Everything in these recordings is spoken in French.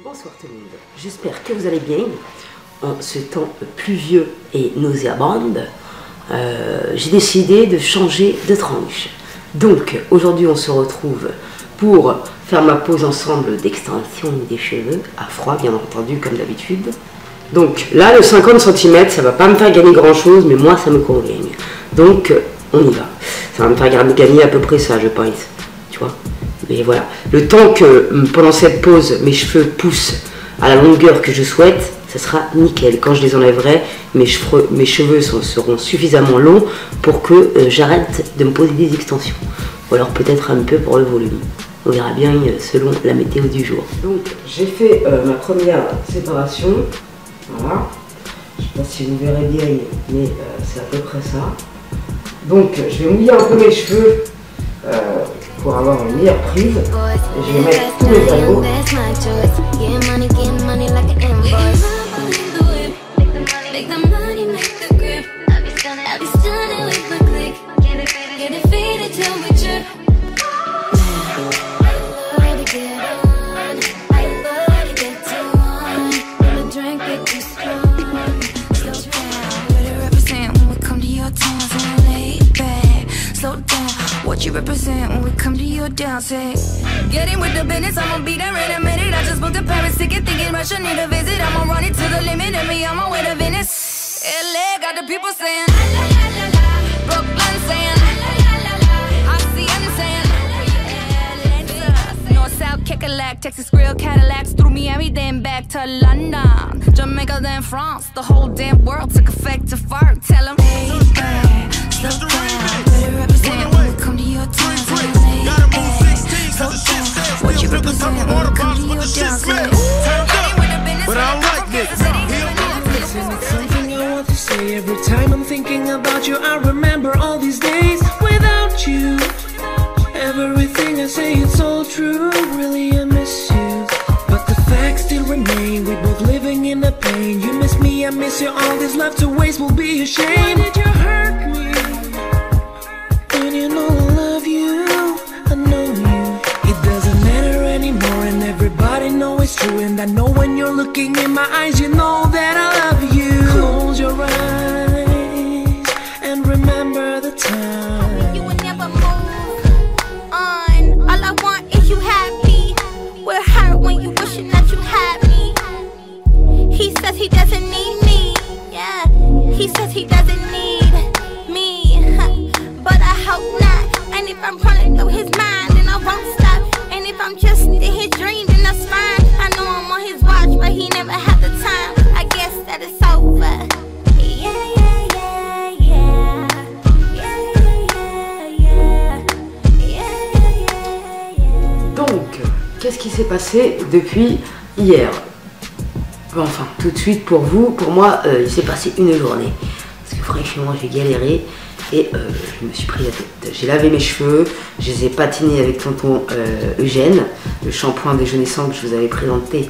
Bonsoir tout le monde, j'espère que vous allez bien. En ce temps pluvieux et nauséabond, j'ai décidé de changer de tranche. Donc aujourd'hui on se retrouve pour faire ma pause ensemble d'extension des cheveux, à froid bien entendu comme d'habitude. Donc là le 50 cm ça va pas me faire gagner grand chose, mais moi ça me convient. Donc on y va, ça va me faire gagner à peu près ça je pense, tu vois. Mais voilà, le temps que pendant cette pause mes cheveux poussent à la longueur que je souhaite, ça sera nickel. Quand je les enlèverai, mes cheveux seront suffisamment longs pour que j'arrête de me poser des extensions. Ou alors peut-être un peu pour le volume. On verra bien selon la météo du jour. Donc j'ai fait ma première séparation. Voilà. Je ne sais pas si vous verrez bien, mais c'est à peu près ça. Donc je vais mouiller un peu mes cheveux pour avoir une meilleure prise. Et je vais mettre tous les anneaux. What you represent when we come to your dance? Getting with the business, I'ma be there in a minute. I just booked a Paris ticket, thinking Russia need a visit. I'ma run it to the limit and be on my way to Venice. LA got the people saying, la la la la. Brooklyn saying, la la la la. RCN saying, North South Kekalak, Texas Grill Cadillacs, through Miami then back to London, Jamaica then France. The whole damn world took effect to fart. Tell 'em, hey, slow down, better represent. What you represent when it comes to your dance? But I don't like this. Listen, it's something I want to say. Every time I'm thinking about you, I remember all these days without you. Everything I say, it's all true. Really, I miss you. But the facts still remain. We're both living in the pain. You miss me, I miss you. All this left to waste will be a shame. Why did you hurt me? When you know I love you, I know you. It doesn't matter anymore, and everybody knows it's true. And I know when you're looking in my eyes, you know that I love you. Close your eyes and remember the time. You would never move on. All I want is you happy. We're hurt when you wishing that you had me. He says he doesn't need me. Yeah, he says he doesn't need me. But I hope not. And if I'm running through his mind, then I won't stop. And if I'm just in his dream, then that's fine. I know I'm on his watch, but he never had the time. I guess that it's over. Yeah, yeah, yeah, yeah. Yeah, yeah, yeah, yeah, yeah. Donc, qu'est-ce qui s'est passé depuis hier? Enfin, tout de suite pour vous, pour moi, il s'est passé une journée. Parce que franchement, j'ai galéré. Et je me suis pris la tête. J'ai lavé mes cheveux, je les ai patinés avec tonton Eugène, le shampoing déjeunaissant que je vous avais présenté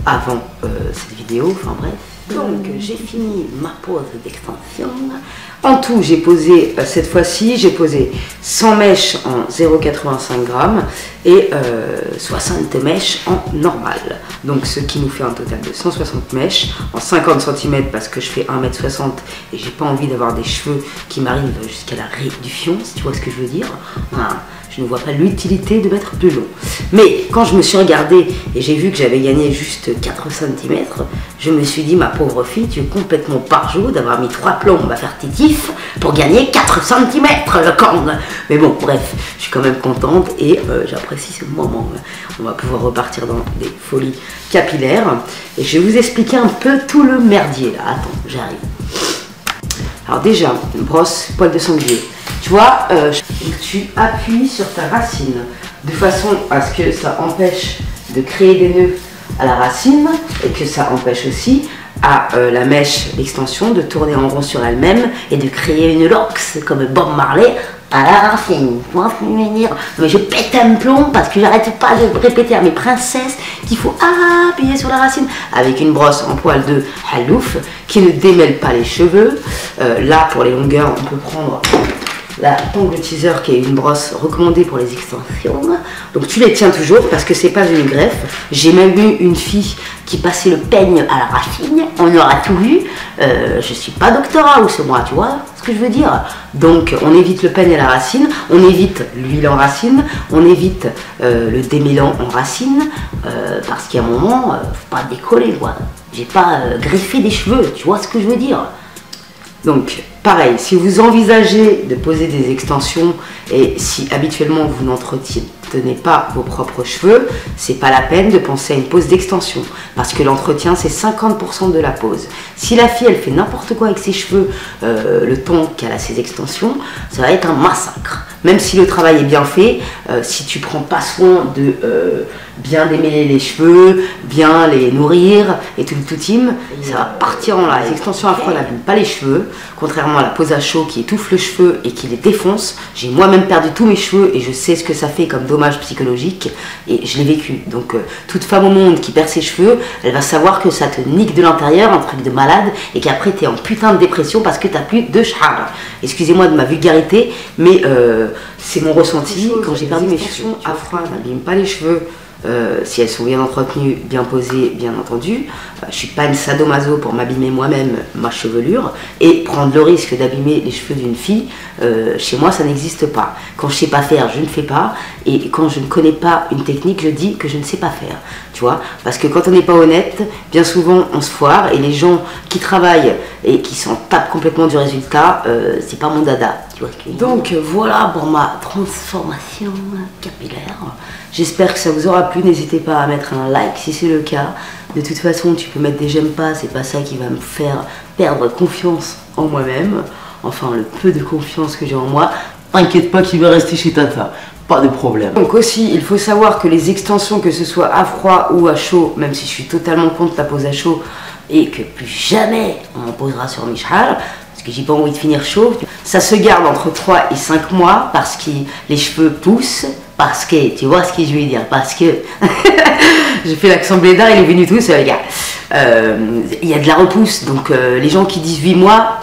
avant cette vidéo, enfin bref. Donc j'ai fini ma pause d'extension. En tout j'ai posé, cette fois-ci j'ai posé 100 mèches en 0,85 g et 60 mèches en normal. Donc ce qui nous fait un total de 160 mèches en 50 cm parce que je fais 1,60 m et j'ai pas envie d'avoir des cheveux qui m'arrivent jusqu'à la raie du fion, si tu vois ce que je veux dire. Voilà. Je ne vois pas l'utilité de mettre plus long. Mais quand je me suis regardée et j'ai vu que j'avais gagné juste 4 cm, je me suis dit, ma pauvre fille, tu es complètement parjou d'avoir mis 3 plombes à faire titif pour gagner 4 cm, le con. Mais bon, bref, je suis quand même contente et j'apprécie ce moment. On va pouvoir repartir dans des folies capillaires. Et je vais vous expliquer un peu tout le merdier là. Attends, j'arrive. Alors déjà, une brosse poil de sanglier. Tu vois, tu appuies sur ta racine de façon à ce que ça empêche de créer des nœuds à la racine et que ça empêche aussi à la mèche d'extension de tourner en rond sur elle-même et de créer une lox comme Bob Marley à la racine. Tu vois ce que je veux dire? Mais je pète un plomb parce que j'arrête pas de répéter à mes princesses qu'il faut appuyer sur la racine avec une brosse en poil de halouf qui ne démêle pas les cheveux. Là, pour les longueurs, on peut prendre la Tangle Teaser qui est une brosse recommandée pour les extensions. Donc tu les tiens toujours parce que c'est pas une greffe. J'ai même vu une fille qui passait le peigne à la racine. On aura tout vu. Je suis pas Docteur House moi, tu vois ce que je veux dire. Donc on évite le peigne à la racine, on évite l'huile en racine, on évite le démêlant en racine parce qu'à un moment, faut pas décoller quoi. J'ai pas greffé des cheveux, tu vois ce que je veux dire. Donc, pareil, si vous envisagez de poser des extensions et si habituellement vous n'entretenez pas vos propres cheveux, c'est pas la peine de penser à une pose d'extension parce que l'entretien c'est 50% de la pose. Si la fille elle fait n'importe quoi avec ses cheveux le temps qu'elle a ses extensions, ça va être un massacre. Même si le travail est bien fait, si tu prends pas soin de bien démêler les cheveux, bien les nourrir et tout le tout team, ça va partir en live. Les extensions afro n'abîment pas les cheveux, contrairement à la pose à chaud qui étouffe le cheveu et qui les défonce. J'ai moi-même perdu tous mes cheveux et je sais ce que ça fait comme dommage psychologique et je l'ai vécu. Donc toute femme au monde qui perd ses cheveux, elle va savoir que ça te nique de l'intérieur, un truc de malade, et qu'après t'es en putain de dépression parce que t'as plus de char. Excusez-moi de ma vulgarité, mais c'est mon ressenti quand j'ai perdu mes cheveux. Afro n'abîme pas les cheveux. Si elles sont bien entretenues, bien posées, bien entendu. Je suis pas une sadomaso pour m'abîmer moi-même ma chevelure et prendre le risque d'abîmer les cheveux d'une fille. Chez moi, ça n'existe pas. Quand je sais pas faire, je ne fais pas. Et quand je ne connais pas une technique, je dis que je ne sais pas faire. Tu vois, parce que quand on n'est pas honnête, bien souvent on se foire et les gens qui travaillent et qui s'en tapent complètement du résultat, c'est pas mon dada. Tu vois. Donc voilà pour ma transformation capillaire. J'espère que ça vous aura plu. N'hésitez pas à mettre un like si c'est le cas. De toute façon, tu peux mettre des j'aime pas, c'est pas ça qui va me faire perdre confiance en moi-même. Enfin, le peu de confiance que j'ai en moi. T'inquiète pas qu'il va rester chez Tata, pas de problème. Donc aussi, il faut savoir que les extensions, que ce soit à froid ou à chaud, même si je suis totalement contre la pose à chaud, et que plus jamais on en posera sur mes cheveux, parce que j'ai pas envie de finir chaud, ça se garde entre 3 et 5 mois parce que les cheveux poussent. Parce que, tu vois ce que je veux dire, parce que, j'ai fait l'accent blédard, il est venu tout seul, les gars. Il y a de la repousse, donc les gens qui disent 8 mois,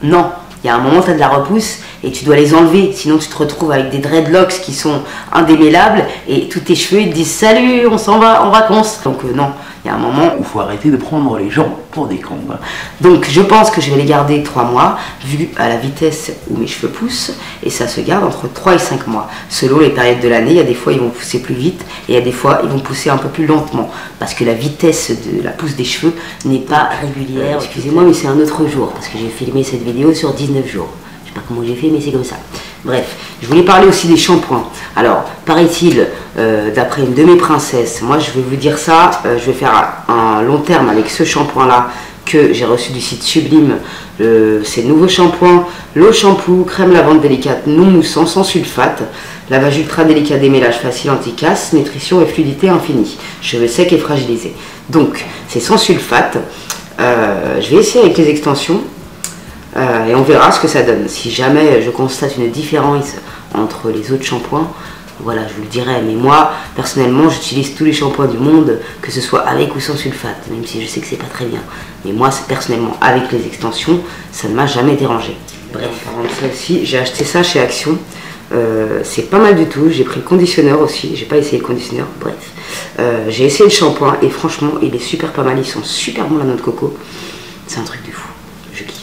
non. Il y a un moment, tu as de la repousse et tu dois les enlever, sinon tu te retrouves avec des dreadlocks qui sont indémêlables et tous tes cheveux ils te disent salut, on s'en va en vacances. Donc non, il y a un moment où il faut arrêter de prendre les gens pour des cons. Donc je pense que je vais les garder 3 mois, vu à la vitesse où mes cheveux poussent, et ça se garde entre 3 et 5 mois. Selon les périodes de l'année, il y a des fois ils vont pousser plus vite et il y a des fois ils vont pousser un peu plus lentement, parce que la vitesse de la pousse des cheveux n'est pas régulière. Excusez-moi, mais c'est un autre jour, parce que j'ai filmé cette vidéo sur 19 jours. Je sais pas comment j'ai fait, mais c'est comme ça. Bref, je voulais parler aussi des shampoings. Alors, paraît-il, d'après une de mes princesses, moi je vais vous dire ça, je vais faire un long terme avec ce shampoing-là que j'ai reçu du site Sublime. C'est le nouveau shampoing, l'eau shampoo, crème lavande délicate non moussant, sans sulfate, lavage ultra délicat, démêlage facile, anti-casse, nutrition et fluidité infinie, cheveux secs et fragilisés. Donc, c'est sans sulfate. Je vais essayer avec les extensions. Et on verra ce que ça donne. Si jamais je constate une différence entre les autres shampoings, voilà, je vous le dirai. Mais moi, personnellement, j'utilise tous les shampoings du monde, que ce soit avec ou sans sulfate, même si je sais que c'est pas très bien. Mais moi, personnellement, avec les extensions, ça ne m'a jamais dérangé. Bref, par exemple, celle-ci, j'ai acheté ça chez Action. C'est pas mal du tout. J'ai pris le conditionneur aussi. J'ai pas essayé le conditionneur. Bref, j'ai essayé le shampoing et franchement, il est super pas mal. Ils sont super bons, la noix de coco. C'est un truc de fou. Je kiffe.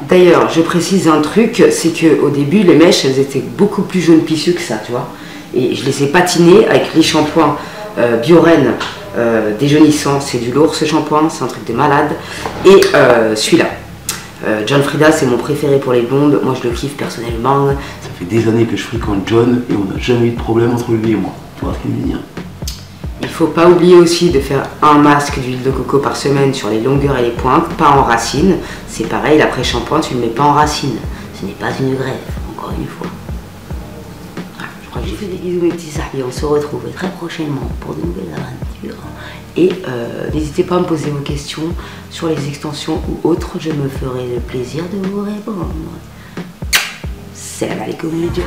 D'ailleurs, je précise un truc, c'est que au début, les mèches, elles étaient beaucoup plus jaunes pissues que ça, tu vois. Et je les ai patinées avec les shampoings Bioren déjaunissants. C'est du lourd ce shampoing, c'est un truc de malade. Et celui-là, John Frieda, c'est mon préféré pour les blondes. Moi, je le kiffe personnellement. Ça fait des années que je fréquente John et on n'a jamais eu de problème entre lui et moi. Tu vois ce qu'il me dit. Il ne faut pas oublier aussi de faire un masque d'huile de coco par semaine sur les longueurs et les pointes, pas en racine. C'est pareil, l'après-shampoing, tu ne le mets pas en racine. Ce n'est pas une greffe, encore une fois. Voilà, je crois que j'ai fait des bisous mes petits amis. On se retrouve très prochainement pour de nouvelles aventures. Et n'hésitez pas à me poser vos questions sur les extensions ou autres. Je me ferai le plaisir de vous répondre. Salam alaikum les Jones.